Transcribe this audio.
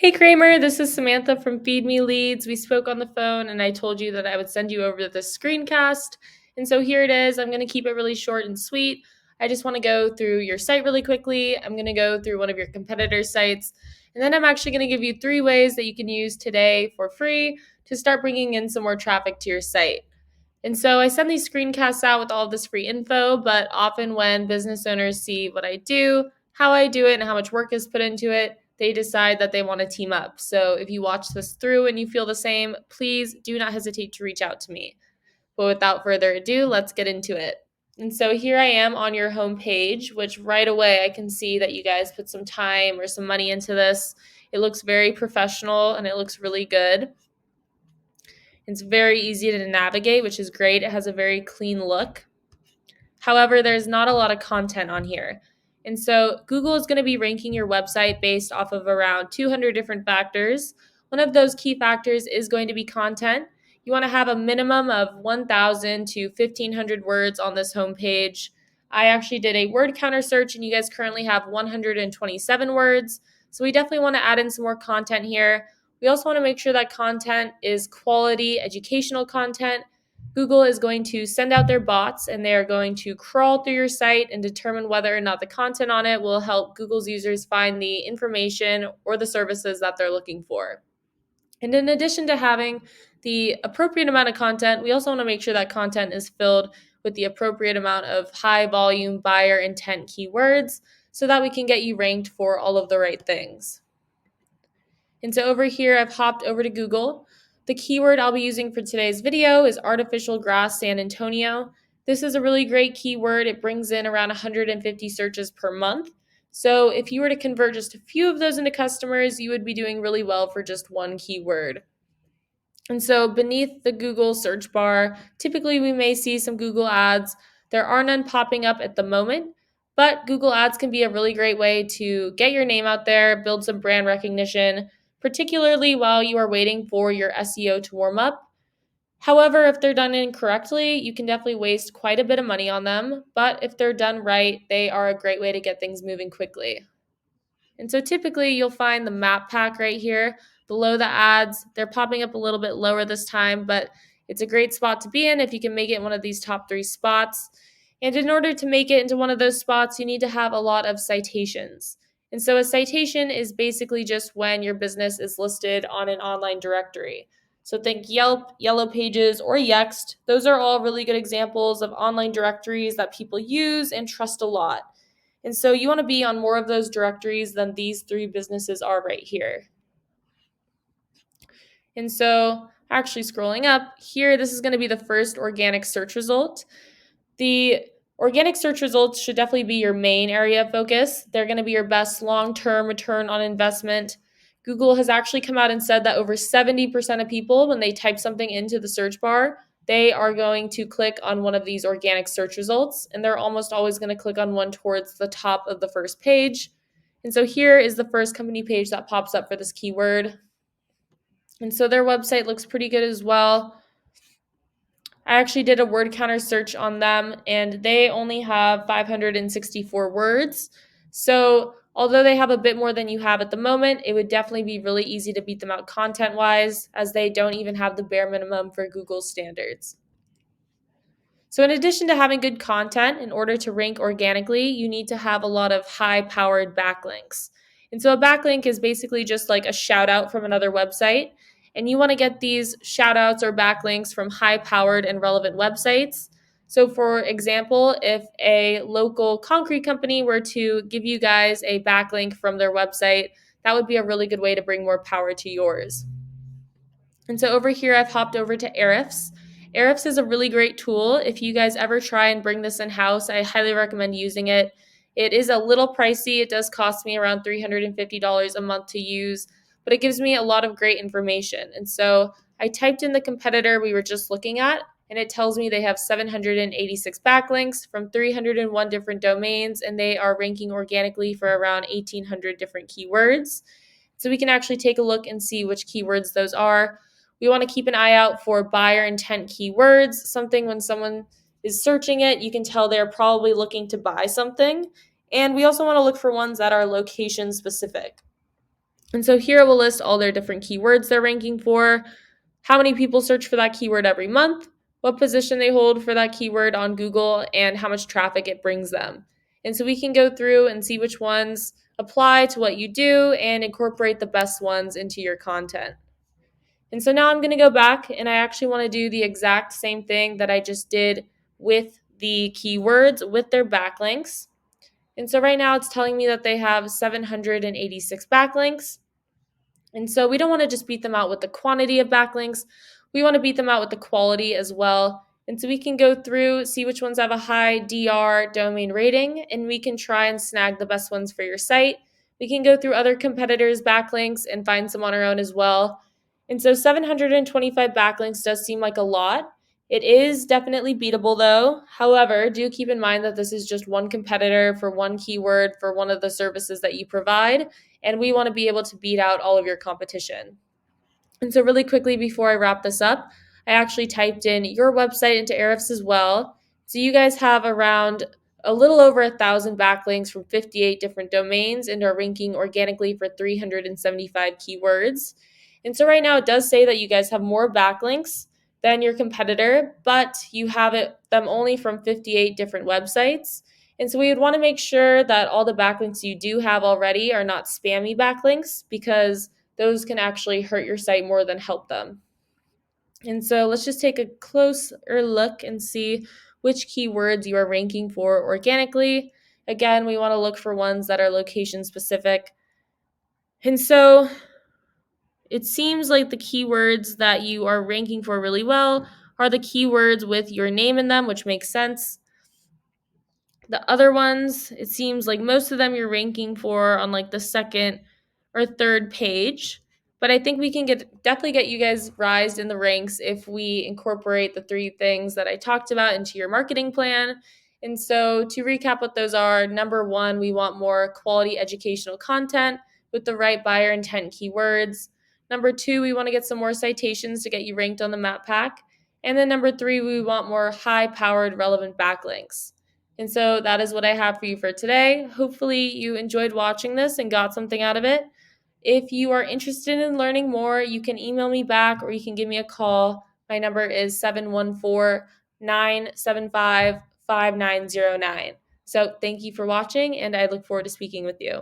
Hey Kramer, this is Samantha from Feed Me Leads. We spoke on the phone and I told you that I would send you over the screencast. And so here it is. I'm going to keep it really short and sweet. I just want to go through your site really quickly. I'm going to go through one of your competitors' sites. And then I'm actually going to give you 3 ways that you can use today for free to start bringing in some more traffic to your site. And so I send these screencasts out with all of this free info, but often when business owners see what I do, how I do it, and how much work is put into it, they decide that they want to team up. So if you watch this through and you feel the same, please do not hesitate to reach out to me. But without further ado, let's get into it. And so here I am on your homepage, which right away I can see that you guys put some time or some money into this. It looks very professional and it looks really good. It's very easy to navigate, which is great. It has a very clean look. However, there's not a lot of content on here. And so Google is going to be ranking your website based off of around 200 different factors. One of those key factors is going to be content. You want to have a minimum of 1,000 to 1,500 words on this homepage. I actually did a word counter search, and you guys currently have 127 words. So we definitely want to add in some more content here. We also want to make sure that content is quality educational content. Google is going to send out their bots and they are going to crawl through your site and determine whether or not the content on it will help Google's users find the information or the services that they're looking for. And in addition to having the appropriate amount of content, we also want to make sure that content is filled with the appropriate amount of high volume buyer intent keywords so that we can get you ranked for all of the right things. And so over here, I've hopped over to Google. The keyword I'll be using for today's video is artificial grass San Antonio. This is a really great keyword. It brings in around 150 searches per month. So if you were to convert just a few of those into customers, you would be doing really well for just one keyword. And so beneath the Google search bar, typically we may see some Google ads. There are none popping up at the moment, but Google ads can be a really great way to get your name out there, build some brand recognition, particularly while you are waiting for your SEO to warm up. However, if they're done incorrectly, you can definitely waste quite a bit of money on them, but if they're done right, they are a great way to get things moving quickly. And so typically you'll find the map pack right here below the ads. They're popping up a little bit lower this time, but it's a great spot to be in if you can make it one of these top 3 spots. And in order to make it into one of those spots, you need to have a lot of citations. And so a citation is basically just when your business is listed on an online directory. So think Yelp, Yellow Pages, or Yext. Those are all really good examples of online directories that people use and trust a lot. And so you want to be on more of those directories than these 3 businesses are right here. And so actually scrolling up here, this is going to be the first organic search result. The organic search results should definitely be your main area of focus. They're going to be your best long-term return on investment. Google has actually come out and said that over 70% of people, when they type something into the search bar, they are going to click on one of these organic search results, and they're almost always going to click on one towards the top of the first page. And so here is the first company page that pops up for this keyword. And so their website looks pretty good as well. I actually did a word counter search on them, and they only have 564 words. So although they have a bit more than you have at the moment, it would definitely be really easy to beat them out content-wise, as they don't even have the bare minimum for Google standards. So in addition to having good content, in order to rank organically, you need to have a lot of high-powered backlinks. And so a backlink is basically just like a shout out from another website. And you want to get these shout outs or backlinks from high-powered and relevant websites. So for example, if a local concrete company were to give you guys a backlink from their website, that would be a really good way to bring more power to yours. And so over here, I've hopped over to Ahrefs. Ahrefs is a really great tool. If you guys ever try and bring this in-house, I highly recommend using it. It is a little pricey. It does cost me around $350 a month to use, but it gives me a lot of great information. And so I typed in the competitor we were just looking at, and it tells me they have 786 backlinks from 301 different domains, and they are ranking organically for around 1,800 different keywords. So we can actually take a look and see which keywords those are. We want to keep an eye out for buyer intent keywords, something when someone is searching it, you can tell they're probably looking to buy something. And we also want to look for ones that are location specific. And so here it will list all their different keywords they're ranking for, how many people search for that keyword every month, what position they hold for that keyword on Google, and how much traffic it brings them. And so we can go through and see which ones apply to what you do and incorporate the best ones into your content. And so now I'm going to go back and I actually want to do the exact same thing that I just did with the keywords with their backlinks. And so right now it's telling me that they have 786 backlinks. And so we don't want to just beat them out with the quantity of backlinks. We want to beat them out with the quality as well. And so we can go through, see which ones have a high DR domain rating, and we can try and snag the best ones for your site. We can go through other competitors' backlinks and find some on our own as well. And so 725 backlinks does seem like a lot. It is definitely beatable though. However, do keep in mind that this is just one competitor for one keyword for one of the services that you provide, and we want to be able to beat out all of your competition. And so, really quickly before I wrap this up, I actually typed in your website into Ahrefs as well. So, you guys have around a little over 1,000 backlinks from 58 different domains and are ranking organically for 375 keywords. And so, right now, it does say that you guys have more backlinks than your competitor, but you have them only from 58 different websites. And so we would want to make sure that all the backlinks you do have already are not spammy backlinks, because those can actually hurt your site more than help them. And so let's just take a closer look and see which keywords you are ranking for organically. Again, we want to look for ones that are location specific. And so it seems like the keywords that you are ranking for really well are the keywords with your name in them, which makes sense. The other ones, it seems like most of them you're ranking for on like the second or third page. But I think we can definitely get you guys rised in the ranks if we incorporate the three things that I talked about into your marketing plan. And so to recap what those are, number one, we want more quality educational content with the right buyer intent keywords. Number two, we want to get some more citations to get you ranked on the map pack. And then number three, we want more high powered relevant backlinks. And so that is what I have for you for today. Hopefully, you enjoyed watching this and got something out of it. If you are interested in learning more, you can email me back or you can give me a call. My number is 714-975-5909. So thank you for watching, and I look forward to speaking with you.